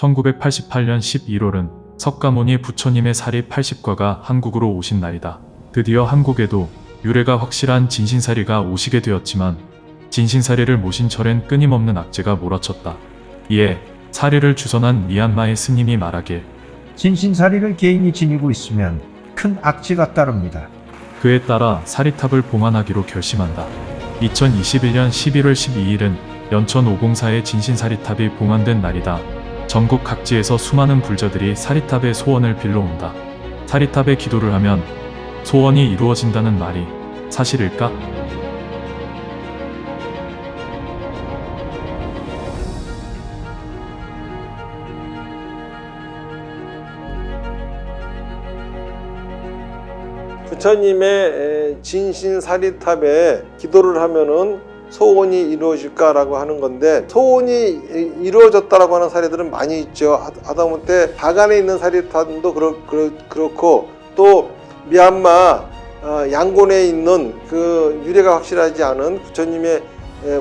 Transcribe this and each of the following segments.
1988년 11월은 석가모니 부처님의 사리 80과가 한국으로 오신 날이다. 드디어 한국에도 유래가 확실한 진신사리가 오시게 되었지만 진신사리를 모신 절엔 끊임없는 악재가 몰아쳤다. 이에 사리를 주선한 미얀마의 스님이 말하길 진신사리를 개인이 지니고 있으면 큰 악재가 따릅니다. 그에 따라 사리탑을 봉안하기로 결심한다. 2021년 11월 12일은 연천 504의 진신사리탑이 봉안된 날이다. 전국 각지에서 수많은 불자들이 사리탑의 소원을 빌러온다. 사리탑에 기도를 하면 소원이 이루어진다는 말이 사실일까? 부처님의 진신사리탑에 기도를 하면은 소원이 이루어질까라고 하는 건데, 소원이 이루어졌다라고 하는 사례들은 많이 있죠. 하다못해 바간에 있는 사리탑도 그렇고, 또 미얀마 양곤에 있는 그 유래가 확실하지 않은 부처님의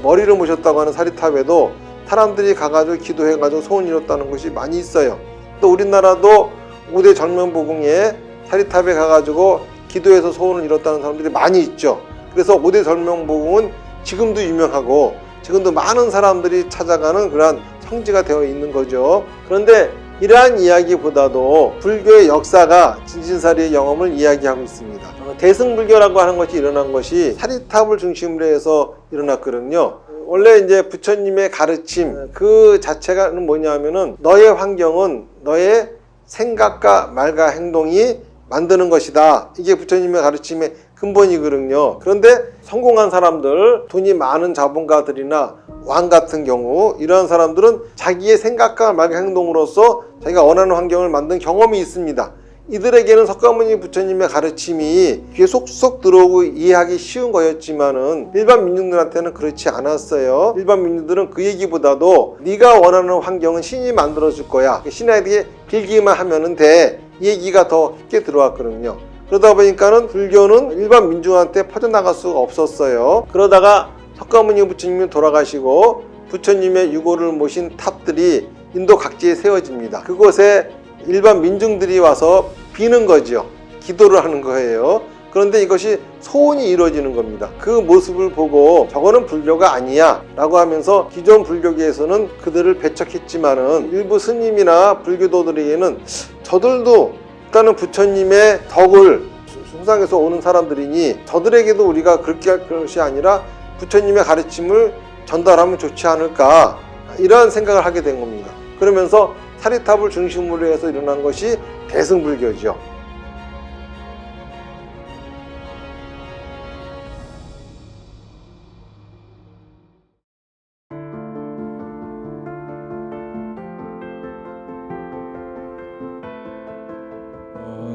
머리를 모셨다고 하는 사리탑에도 사람들이 가가지고 기도해가지고 소원 이뤘다는 것이 많이 있어요. 또 우리나라도 5대 절명보궁에 사리탑에 가가지고 기도해서 소원을 이뤘다는 사람들이 많이 있죠. 그래서 5대 절명보궁은 지금도 유명하고 지금도 많은 사람들이 찾아가는 그러한 성지가 되어 있는 거죠. 그런데 이러한 이야기보다도 불교의 역사가 진신사리의 영험을 이야기하고 있습니다. 대승불교라고 하는 것이 일어난 것이 사리탑을 중심으로 해서 일어났거든요. 원래 이제 부처님의 가르침 그 자체가 뭐냐면은 너의 환경은 너의 생각과 말과 행동이 만드는 것이다. 이게 부처님의 가르침의 근본이거든요. 그런데 성공한 사람들, 돈이 많은 자본가들이나 왕 같은 경우, 이러한 사람들은 자기의 생각과 말과 행동으로서 자기가 원하는 환경을 만든 경험이 있습니다. 이들에게는 석가모니 부처님의 가르침이 귀에 쏙쏙 들어오고 이해하기 쉬운 거였지만은 일반 민중들한테는 그렇지 않았어요. 일반 민중들은 그 얘기보다도 네가 원하는 환경은 신이 만들어줄 거야, 신에게 빌기만 하면은 돼, 이 얘기가 더 쉽게 들어왔거든요. 그러다 보니까는 불교는 일반 민중한테 퍼져나갈 수가 없었어요. 그러다가 석가모니 부처님이 돌아가시고 부처님의 유고를 모신 탑들이 인도 각지에 세워집니다. 그곳에 일반 민중들이 와서 비는 거죠. 기도를 하는 거예요. 그런데 이것이 소원이 이루어지는 겁니다. 그 모습을 보고 저거는 불교가 아니야 라고 하면서 기존 불교계에서는 그들을 배척했지만은 일부 스님이나 불교도들에게는 저들도 일단은 부처님의 덕을 숭상해서 오는 사람들이니 저들에게도 우리가 그렇게 할 것이 아니라 부처님의 가르침을 전달하면 좋지 않을까, 이러한 생각을 하게 된 겁니다. 그러면서 사리탑을 중심으로 해서 일어난 것이 대승불교죠.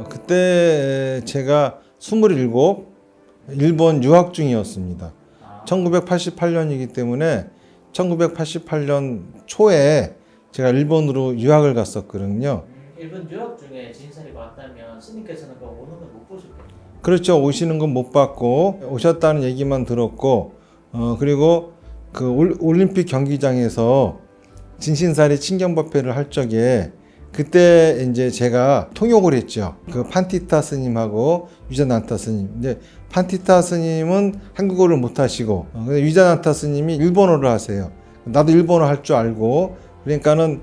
그때 제가 27, 일본 유학 중이었습니다. 1988년이기 때문에 1988년 초에 제가 일본으로 유학을 갔었거든요. 일본 유학 중에 진사리가 왔다면 스님께서는 그 오는 건 못 보셨겠네요. 그렇죠. 오시는 건 못 봤고 오셨다는 얘기만 들었고, 그리고 그 올림픽 경기장에서 진신사리 친경법회를 할 적에 그때 이제 제가 통역을 했죠. 그 판티타 스님하고 위자난타 스님. 근데 판티타 스님은 한국어를 못 하시고, 근데 위자난타 스님이 일본어를 하세요. 나도 일본어 할 줄 알고, 그러니까는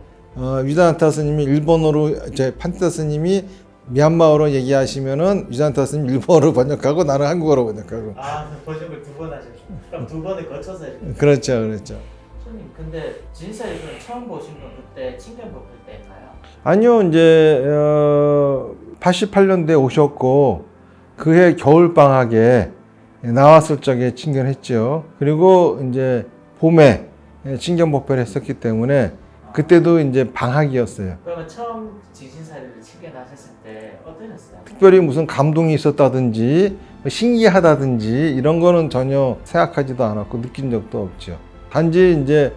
위자난타 스님이 일본어로, 이제 판티타 스님이 미얀마어로 얘기하시면은 위자난타 스님 일본어로 번역하고 나는 한국어로 번역하고. 아, 번역을 두 번 하셨죠. 그럼 두 번을 거쳐서 이렇게. 그렇죠, 그렇죠. 손님, 근데 진사리는 처음 보신 건 그때 친경법회 때인가요? 아니요, 이제 88년도에 오셨고 그해 겨울 방학에 나왔을 적에 친견했죠. 그리고 이제 봄에 친견법회를 했었기 때문에 그때도 이제 방학이었어요. 그러면 처음 진신사리를 친견하셨을 때 어떠셨어요? 특별히 무슨 감동이 있었다든지 신기하다든지 이런 거는 전혀 생각하지도 않았고 느낀 적도 없죠. 단지 이제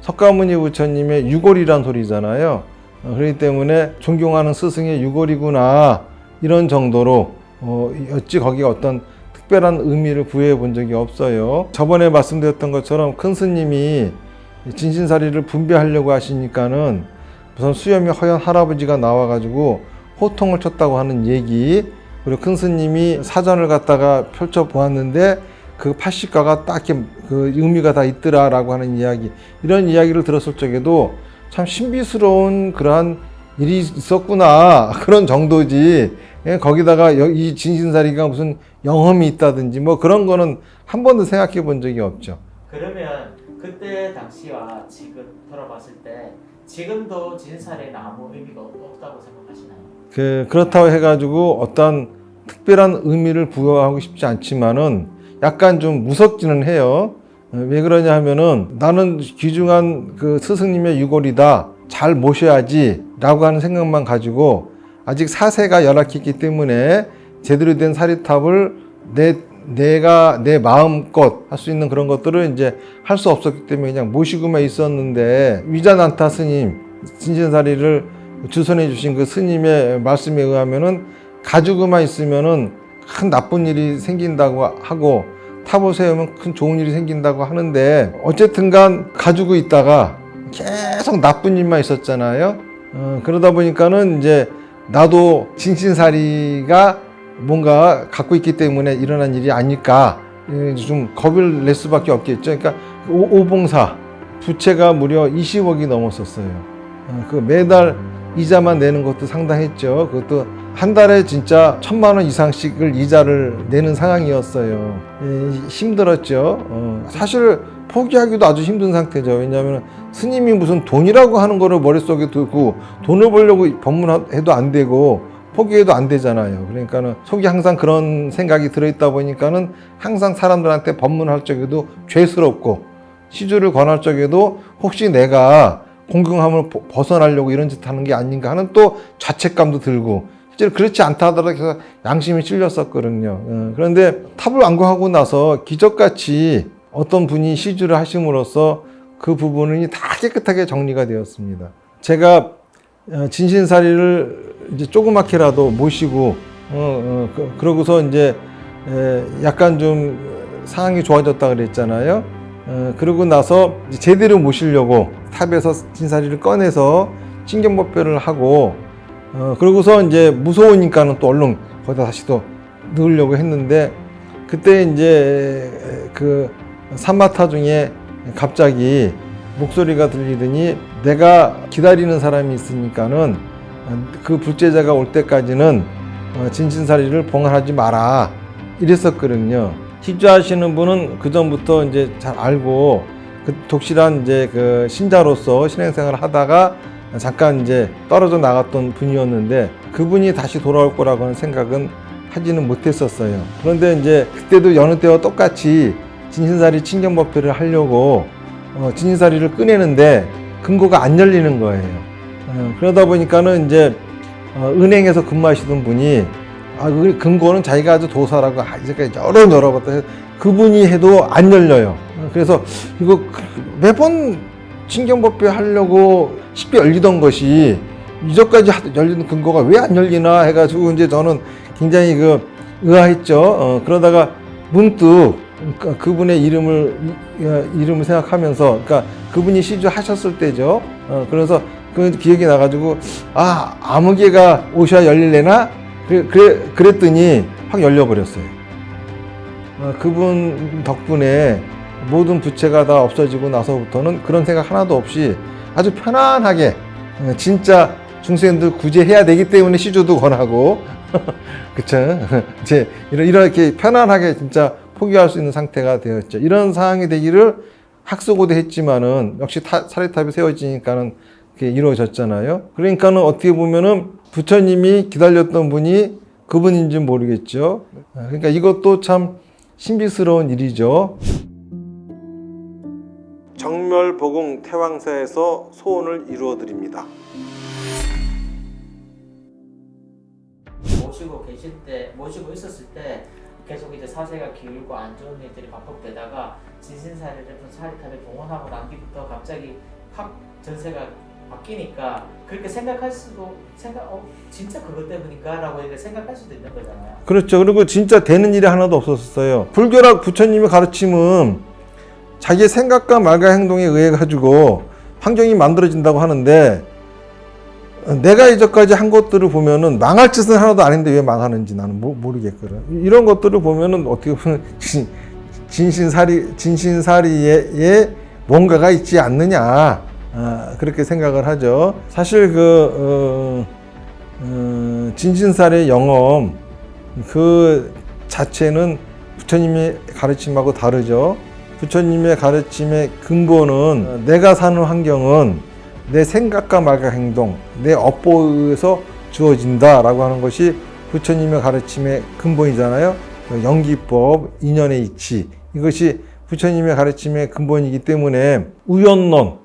석가모니 부처님의 유골이란 소리잖아요. 그렇기 때문에 존경하는 스승의 유골이구나, 이런 정도로 어찌 거기에 어떤 특별한 의미를 부여해 본 적이 없어요. 저번에 말씀드렸던 것처럼 큰 스님이 진신사리를 분배하려고 하시니까는 무슨 수염이 허연 할아버지가 나와가지고 호통을 쳤다고 하는 얘기, 그리고 큰 스님이 사전을 갖다가 펼쳐 보았는데 그 파시가가 딱 이렇게 그 의미가 다 있더라라고 하는 이야기, 이런 이야기를 들었을 적에도 참 신비스러운 그러한 일이 있었구나 그런 정도지. 예, 거기다가 이 진신사리가 무슨 영험이 있다든지 뭐 그런 거는 한 번도 생각해 본 적이 없죠. 그러면 그때 당시와 지금 돌아봤을 때 지금도 진살에는 아무 의미가 없다고 생각하시나요? 그렇다고 해가지고 어떤 특별한 의미를 부여하고 싶지 않지만은 약간 좀 무섭기는 해요. 왜 그러냐 하면은 나는 귀중한 그 스승님의 유골이다, 잘 모셔야지 라고 하는 생각만 가지고 아직 사세가 열악했기 때문에 제대로 된 사리탑을 내가 내 마음껏 할 수 있는 그런 것들을 이제 할 수 없었기 때문에 그냥 모시고만 있었는데, 위자난타 스님, 진신사리를 주선해 주신 그 스님의 말씀에 의하면은 가지고만 있으면은 큰 나쁜 일이 생긴다고 하고 탑을 세우면 큰 좋은 일이 생긴다고 하는데, 어쨌든 간 가지고 있다가 계속 나쁜 일만 있었잖아요. 그러다 보니까는 이제 나도 진신사리가 뭔가 갖고 있기 때문에 일어난 일이 아닐까, 좀 겁을 낼 수밖에 없겠죠. 그러니까 오봉사 부채가 무려 20억이 넘었었어요. 그 매달 이자만 내는 것도 상당했죠. 그것도 한 달에 진짜 1,000만 원 이상씩을 이자를 내는 상황이었어요. 힘들었죠. 사실 포기하기도 아주 힘든 상태죠. 왜냐하면 스님이 무슨 돈이라고 하는 거를 머릿속에 두고 돈을 벌려고 법문해도 안 되고 포기해도 안 되잖아요. 그러니까는 속이 항상 그런 생각이 들어있다 보니까는 항상 사람들한테 법문할 적에도 죄스럽고, 시주를 권할 적에도 혹시 내가 공경함을 벗어나려고 이런 짓 하는 게 아닌가 하는 또 자책감도 들고, 실제로 그렇지 않다 하더라도 계속 양심이 찔렸었거든요. 그런데 탑을 완공하고 나서 기적같이 어떤 분이 시주를 하심으로써 그 부분이 다 깨끗하게 정리가 되었습니다. 제가 진신사리를 이제 조그맣게라도 모시고 그러고서 이제 약간 좀 상황이 좋아졌다 그랬잖아요. 그러고 나서 이제 제대로 모시려고 탑에서 진사리를 꺼내서 신경법배를 하고, 그러고서 이제 무서우니까는 또 얼른 거기다 다시 또 넣으려고 했는데, 그때 이제 그 산마타 중에 갑자기 목소리가 들리더니 내가 기다리는 사람이 있으니까는 그 불제자가 올 때까지는 진신사리를 봉헌하지 마라 이랬었거든요. 시주하시는 분은 그 전부터 이제 잘 알고 그 독실한 이제 그 신자로서 신행생활을 하다가 잠깐 이제 떨어져 나갔던 분이었는데, 그분이 다시 돌아올 거라고 하는 생각은 하지는 못했었어요. 그런데 이제 그때도 여느 때와 똑같이 진신사리 친경법회를 하려고 진신사리를 꺼내는데 금고가 안 열리는 거예요. 그러다 보니까는 이제 은행에서 근무하시던 분이 금고는 자기가 아주 도사라고 이제까지 여러 번 그분이 해도 안 열려요. 그래서 이거 매번 친경법회 하려고 쉽게 열리던 것이 이전까지 열리는 금고가 왜 안 열리나 해가지고 이제 저는 굉장히 의아했죠. 그러다가 문득 그분의 이름을 생각하면서, 그러니까 그분이 시주하셨을 때죠. 그래서 그 기억이 나가지고 아무개가 오셔야 열릴래나? 그랬더니 확 열려버렸어요. 그분 덕분에 모든 부채가 다 없어지고 나서부터는 그런 생각 하나도 없이 아주 편안하게, 진짜 중생들 구제해야 되기 때문에 시주도 권하고 그쵸? 이제 이렇게 편안하게 진짜 포기할 수 있는 상태가 되었죠. 이런 상황이 되기를 학수고대했지만은 역시 사리탑이 세워지니까는 그게 이루어졌잖아요. 그러니까는 어떻게 보면은 부처님이 기다렸던 분이 그분인지 모르겠죠. 그러니까 이것도 참 신비스러운 일이죠. 정멸보궁 태왕사에서 소원을 이루어 드립니다. 모시고 있었을 때 계속 이제 사세가 기울고 안 좋은 일들이 반복되다가 진신사리를 사리탑에 봉헌하고 난 뒤부터 갑자기 확 전세가 바뀌니까 그렇게 생각할 수도 진짜 그것 때문인가? 라고 생각할 수도 있는 거잖아요. 그렇죠. 그리고 진짜 되는 일이 하나도 없었어요. 불교락 부처님의 가르침은 자기의 생각과 말과 행동에 의해 가지고 환경이 만들어진다고 하는데, 내가 이제까지 한 것들을 보면은 망할 짓은 하나도 아닌데 왜 망하는지 나는 모르겠거든. 이런 것들을 보면은 어떻게 보면 진신사리에 뭔가가 있지 않느냐, 그렇게 생각을 하죠. 사실 진신사리의 영험 그 자체는 부처님의 가르침하고 다르죠. 부처님의 가르침의 근본은 내가 사는 환경은 내 생각과 말과 행동, 내 업보에서 주어진다라고 하는 것이 부처님의 가르침의 근본이잖아요. 연기법, 인연의 이치, 이것이 부처님의 가르침의 근본이기 때문에 우연론,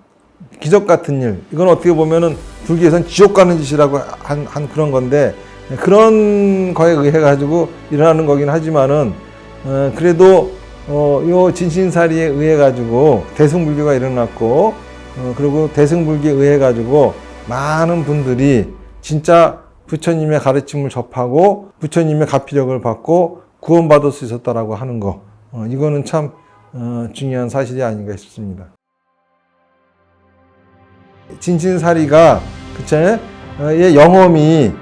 기적 같은 일, 이건 어떻게 보면은 불교에서는 지옥 가는 짓이라고 한 그런 건데, 그런 거에 의해 가지고 일어나는 거긴 하지만은 그래도 요 진신사리에 의해 가지고 대승불교가 일어났고, 그리고 대승불교에 의해 가지고 많은 분들이 진짜 부처님의 가르침을 접하고 부처님의 가피력을 받고 구원받을 수 있었다라고 하는 거, 이거는 참 중요한 사실이 아닌가 싶습니다. 진신사리가 의 영험이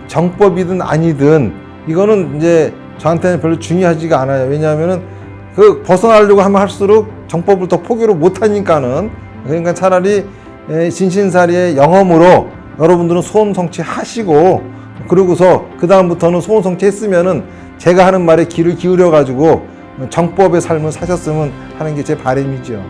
정법이든 아니든 이거는 이제 저한테는 별로 중요하지가 않아요. 왜냐하면은 그 벗어나려고 하면 할수록 정법을 더 포기를 못하니까는. 그러니까 차라리 진신사리의 영험으로 여러분들은 소원 성취하시고, 그러고서 그 다음부터는 소원 성취했으면은 제가 하는 말에 귀를 기울여 가지고 정법의 삶을 사셨으면 하는 게 제 바람이죠.